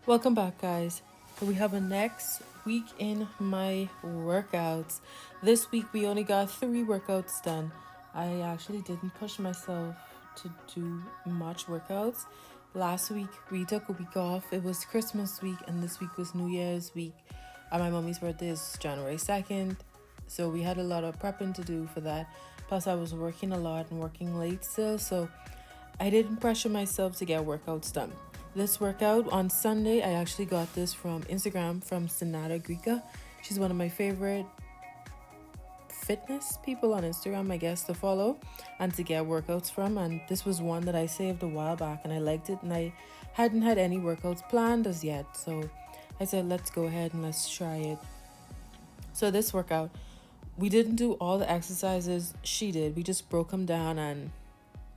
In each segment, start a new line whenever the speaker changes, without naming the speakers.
Welcome back, guys. We have a next week in my workouts. This week we only got 3 workouts done. I actually didn't push myself to do much workouts. Last week we took a week off. It was Christmas week, and this week was New Year's week. And my mommy's birthday is January 2nd. So we had a lot of prepping to do for that. Plus, I was working a lot and working late still. So I didn't pressure myself to get workouts done. This workout on Sunday, I actually got this from Instagram from Senada Greca. She's one of my favorite fitness people on Instagram, I guess, to follow and to get workouts from. And this was one that I saved a while back and I liked it, and I hadn't had any workouts planned as yet. So I said, let's go ahead and let's try it. So this workout, we didn't do all the exercises she did. We just broke them down and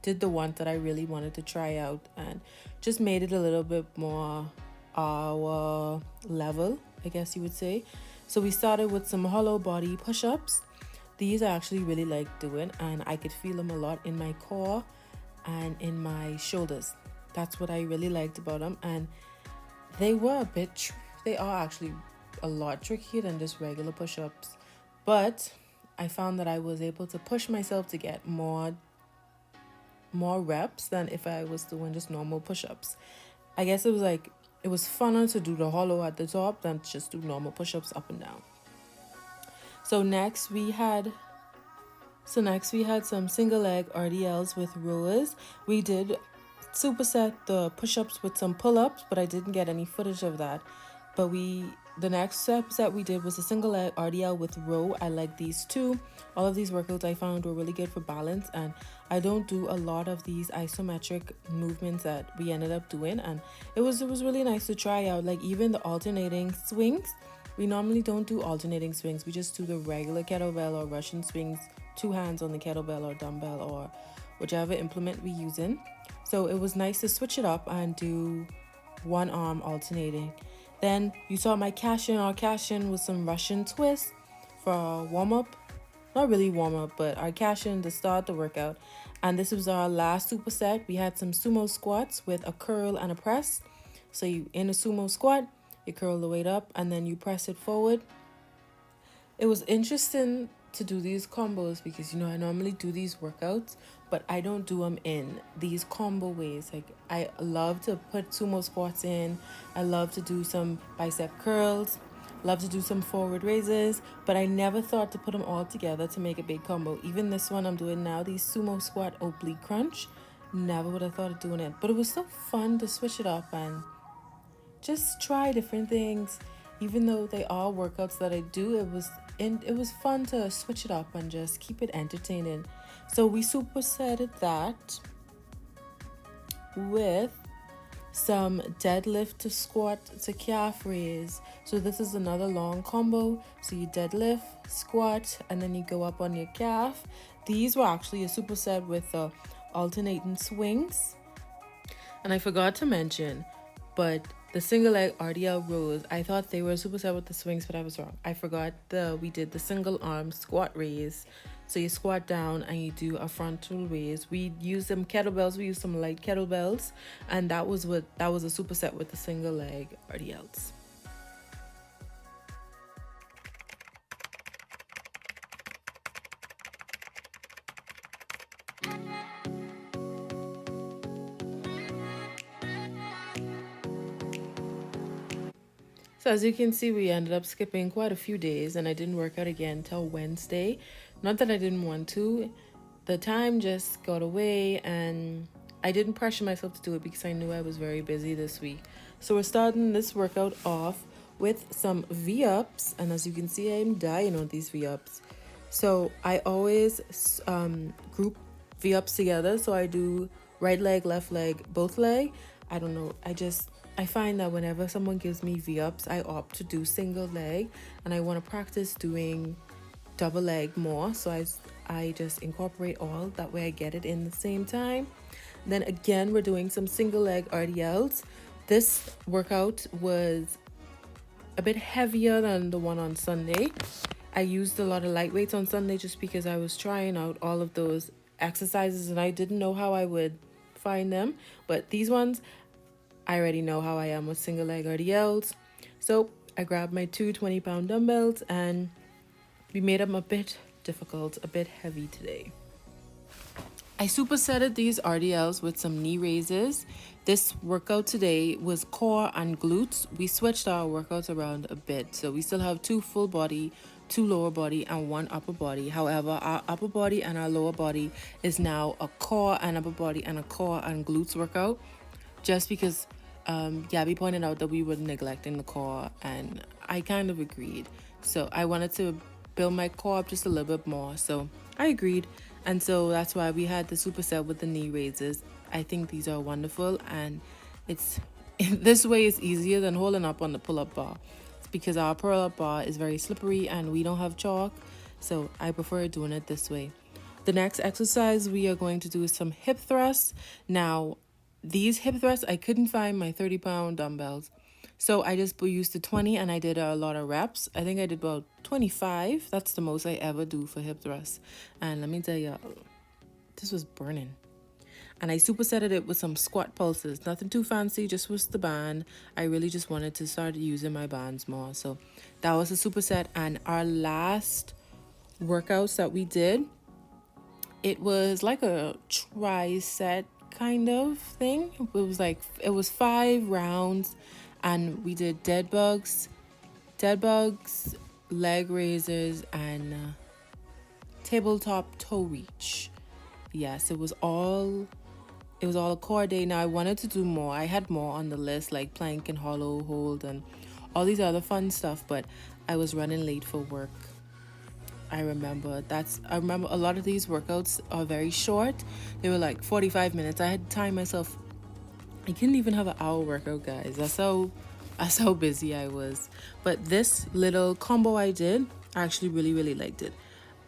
did the one that I really wanted to try out and just made it a little bit more our level, I guess you would say. So we started with some hollow body push-ups. These I actually really like doing, and I could feel them a lot in my core and in my shoulders. That's what I really liked about them, and they were a bit they are actually a lot trickier than just regular push-ups, but I found that I was able to push myself to get more reps than if I was doing just normal push-ups. I guess it was funner to do the hollow at the top than just do normal push-ups up and down. So next we had some single leg RDLs with rows. We did superset the push-ups with some pull-ups, but I didn't get any footage of that. But the next steps that we did was a single leg RDL with row. I like these too. All of these workouts I found were really good for balance, and I don't do a lot of these isometric movements that we ended up doing, and it was really nice to try out. Like even the alternating swings. We normally don't do alternating swings. We just do the regular kettlebell or Russian swings, 2 hands on the kettlebell or dumbbell or whichever implement we using. So it was nice to switch it up and do one arm alternating. Then you saw my cash-in with some Russian twists for warm-up. Not really warm-up, but our cash-in to start the workout. And this was our last superset. We had some sumo squats with a curl and a press. So you in a sumo squat, you curl the weight up and then you press it forward. It was interesting to do these combos because I normally do these workouts, but I don't do them in these combo ways. Like I love to put sumo squats in, I love to do some bicep curls, love to do some forward raises, but I never thought to put them all together to make a big combo. Even this one I'm doing now, the sumo squat oblique crunch, never would have thought of doing it, but it was so fun to switch it up and just try different things. Even though they are workouts that I do, it was fun to switch it up and just keep it entertaining. So we supersetted that with some deadlift to squat to calf raise. So this is another long combo. So you deadlift, squat, and then you go up on your calf. These were actually a superset with alternating swings. And I forgot to mention, but the single leg RDL rows, I thought they were superset with the swings, but I was wrong. I forgot we did the single arm squat raise. So you squat down and you do a frontal raise. We used some kettlebells. We used some light kettlebells, and that was a superset with the single leg RDLs. So as you can see, we ended up skipping quite a few days, and I didn't work out again till Wednesday. Not that I didn't want to. The time just got away, and I didn't pressure myself to do it because I knew I was very busy this week. So we're starting this workout off with some V-ups, and as you can see, I'm dying on these V-ups. So I always group V-ups together. So I do right leg, left leg, both leg. I don't know. I find that whenever someone gives me V-ups, I opt to do single leg, and I want to practice doing double leg more. So I just incorporate all. That way I get it in the same time. Then again, we're doing some single leg RDLs. This workout was a bit heavier than the one on Sunday. I used a lot of light weights on Sunday just because I was trying out all of those exercises and I didn't know how I would find them. But these ones, I already know how I am with single leg RDLs. So I grabbed my two 20-pound dumbbells and we made them a bit difficult, a bit heavy today. I supersetted these RDLs with some knee raises. This workout today was core and glutes. We switched our workouts around a bit. So we still have 2 full body, 2 lower body, and 1 upper body. However, our upper body and our lower body is now a core and upper body and a core and glutes workout. Just because Gabby pointed out that we were neglecting the core, and I kind of agreed. So I wanted to build my core up just a little bit more. So I agreed. And so that's why we had the superset with the knee raises. I think these are wonderful, and it's this way is easier than holding up on the pull-up bar. It's because our pull-up bar is very slippery and we don't have chalk, so I prefer doing it this way. The next exercise we are going to do is some hip thrusts. Now, these hip thrusts, I couldn't find my 30-pound dumbbells. So I just used the 20 and I did a lot of reps. I think I did about 25. That's the most I ever do for hip thrusts. And let me tell you, this was burning. And I supersetted it with some squat pulses. Nothing too fancy, just with the band. I really just wanted to start using my bands more. So that was a superset. And our last workouts that we did, it was like a tri-set kind of thing. It was 5 rounds. And we did dead bugs, leg raisers, and tabletop toe reach. Yes, it was all a core day. Now I wanted to do more. I had more on the list, like plank and hollow hold and all these other fun stuff, but I was running late for work. I remember a lot of these workouts are very short. They were like 45 minutes. I had to time myself. I couldn't even have an hour workout, guys. That's how busy I was. But this little combo I did, I actually really, really liked it.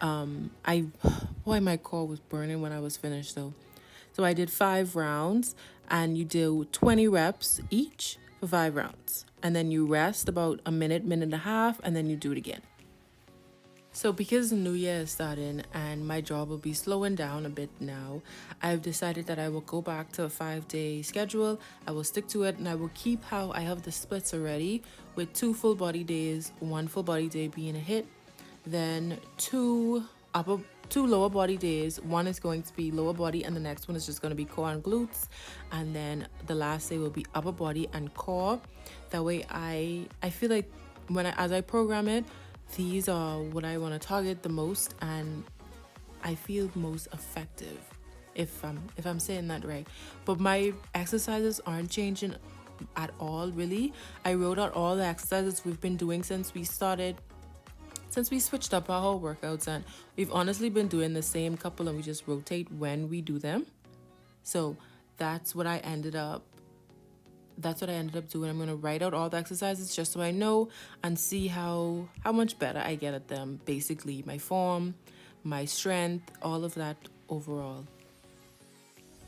My core was burning when I was finished though. So I did 5 rounds, and you do 20 reps each for 5 rounds. And then you rest about a minute and a half, and then you do it again. So because the new year is starting and my job will be slowing down a bit now, I've decided that I will go back to a 5-day schedule. I will stick to it, and I will keep how I have the splits already, with 2 full body days, 1 full body day being a hit, then 2 lower body days. One is going to be lower body and the next one is just going to be core and glutes, and then the last day will be upper body and core. That way I feel like as I program it, these are what I want to target the most, and I feel most effective, if I'm saying that right. But my exercises aren't changing at all, really. I wrote out all the exercises we've been doing since we switched up our whole workouts, and we've honestly been doing the same couple, and we just rotate when we do them. So that's what I ended up doing. I'm going to write out all the exercises just so I know and see how much better I get at them. Basically, my form, my strength, all of that overall.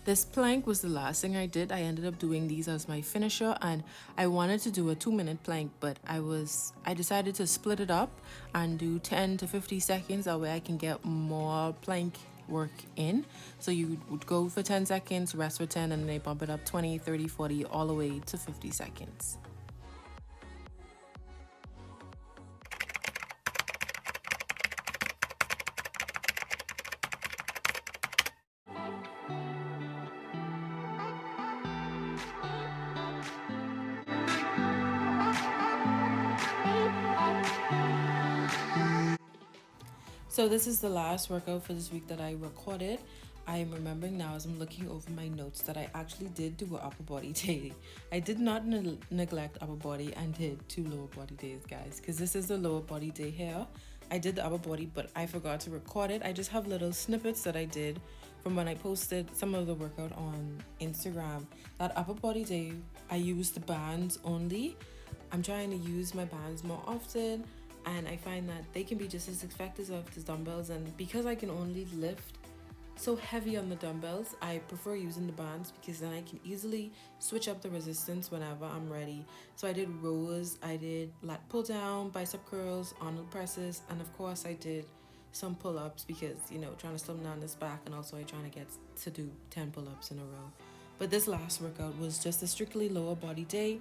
This plank was the last thing I did. I ended up doing these as my finisher, and I wanted to do a 2-minute plank, but I decided to split it up and do 10 to 50 seconds. That way I can get more plank work in. So you would go for 10 seconds, rest for 10, and then they bump it up 20, 30, 40, all the way to 50 seconds. So this is the last workout for this week that I recorded. I am remembering now as I'm looking over my notes that I actually did do an upper body day. I did not neglect upper body and did 2 lower body days, guys, because this is the lower body day here. I did the upper body, but I forgot to record it. I just have little snippets that I did from when I posted some of the workout on Instagram. That upper body day, I used the bands only. I'm trying to use my bands more often, and I find that they can be just as effective as the dumbbells. And because I can only lift so heavy on the dumbbells, I prefer using the bands, because then I can easily switch up the resistance whenever I'm ready. So I did rows, I did lat pull down, bicep curls, Arnold presses, and of course I did some pull-ups, because trying to slim down this back, and also I'm trying to get to do 10 pull-ups in a row. But this last workout was just a strictly lower body day.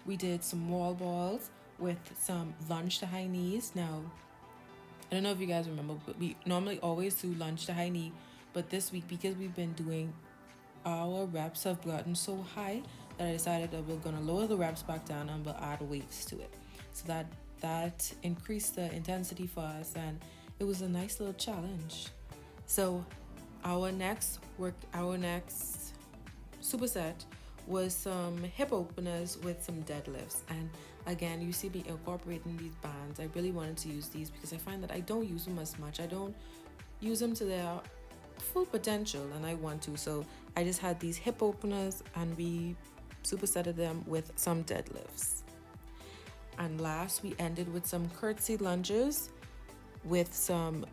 We did some wall balls with some lunge to high knees. Now, I don't know if you guys remember, but we normally always do lunge to high knee. But this week, because we've been doing, our reps have gotten so high that I decided that we're gonna lower the reps back down and we'll add weights to it. So that increased the intensity for us, and it was a nice little challenge. So our next superset was some hip openers with some deadlifts. And again, you see me incorporating these bands. I really wanted to use these because I find that I don't use them as much. I don't use them to their full potential, and I want to. So I just had these hip openers and we supersetted them with some deadlifts. And last, we ended with some curtsy lunges with some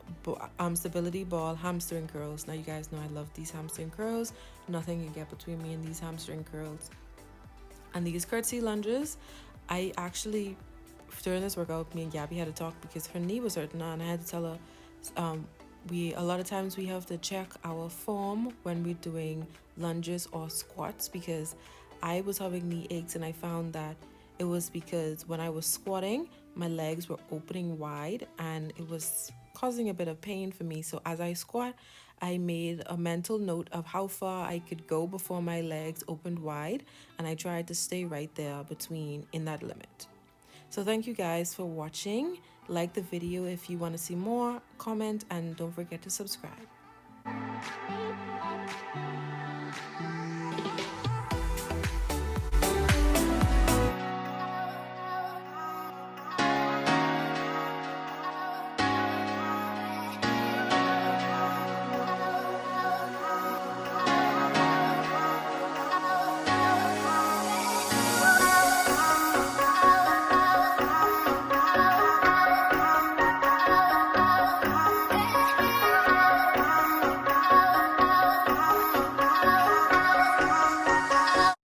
stability ball hamstring curls. Now you guys know I love these hamstring curls. Nothing can get between me and these hamstring curls. And these curtsy lunges, I actually, during this workout, me and Gabby had to talk because her knee was hurting and I had to tell her, a lot of times we have to check our form when we're doing lunges or squats, because I was having knee aches and I found that it was because when I was squatting, my legs were opening wide and it was causing a bit of pain for me. So as I squat, I made a mental note of how far I could go before my legs opened wide, and I tried to stay right there in that limit. So thank you guys for watching. Like the video if you want to see more, comment, and don't forget to subscribe.